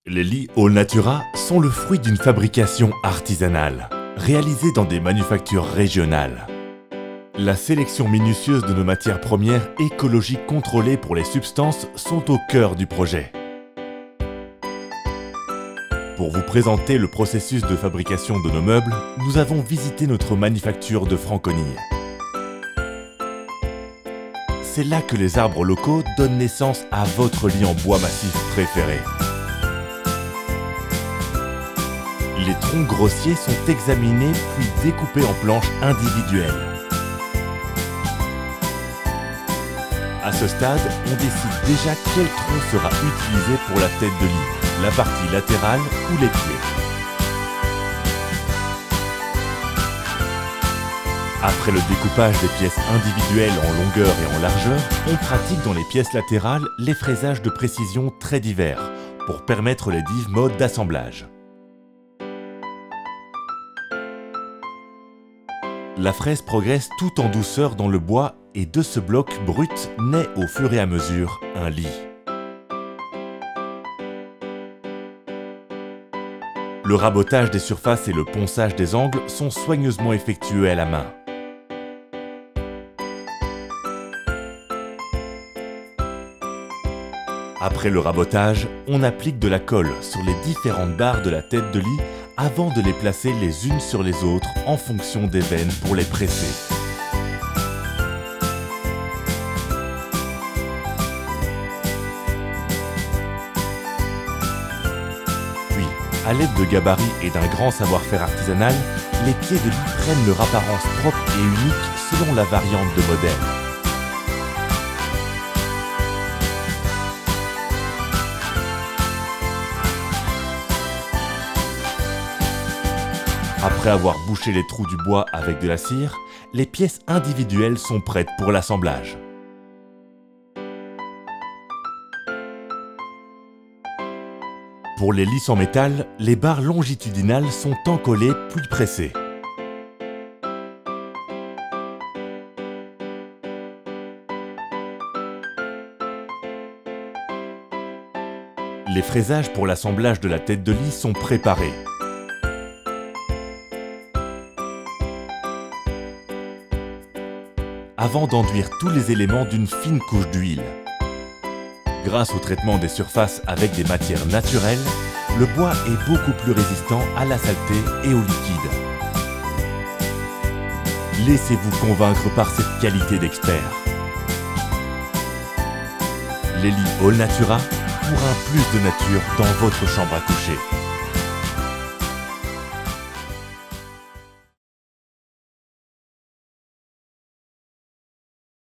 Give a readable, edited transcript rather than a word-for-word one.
Les lits All Natura sont le fruit d'une fabrication artisanale, réalisée dans des manufactures régionales. La sélection minutieuse de nos matières premières écologiques contrôlées pour les substances sont au cœur du projet. Pour vous présenter le processus de fabrication de nos meubles, nous avons visité notre manufacture de Franconille. C'est là que les arbres locaux donnent naissance à votre lit en bois massif préféré. Les troncs grossiers sont examinés puis découpés en planches individuelles. À ce stade, on décide déjà quel tronc sera utilisé pour la tête de lit, la partie latérale ou les pieds. Après le découpage des pièces individuelles en longueur et en largeur, on pratique dans les pièces latérales les fraisages de précision très divers pour permettre les divers modes d'assemblage. La fraise progresse tout en douceur dans le bois et de ce bloc brut naît au fur et à mesure un lit. Le rabotage des surfaces et le ponçage des angles sont soigneusement effectués à la main. Après le rabotage, on applique de la colle sur les différentes barres de la tête de lit avant de les placer les unes sur les autres en fonction des veines pour les presser. Puis, à l'aide de gabarits et d'un grand savoir-faire artisanal, les pieds de lit prennent leur apparence propre et unique selon la variante de modèle. Après avoir bouché les trous du bois avec de la cire, les pièces individuelles sont prêtes pour l'assemblage. Pour les lisses en métal, les barres longitudinales sont encollées puis pressées. Les fraisages pour l'assemblage de la tête de lit sont préparés. Avant d'enduire tous les éléments d'une fine couche d'huile. Grâce au traitement des surfaces avec des matières naturelles, le bois est beaucoup plus résistant à la saleté et au liquide. Laissez-vous convaincre par cette qualité d'expert. Les lits All Natura pour un plus de nature dans votre chambre à coucher.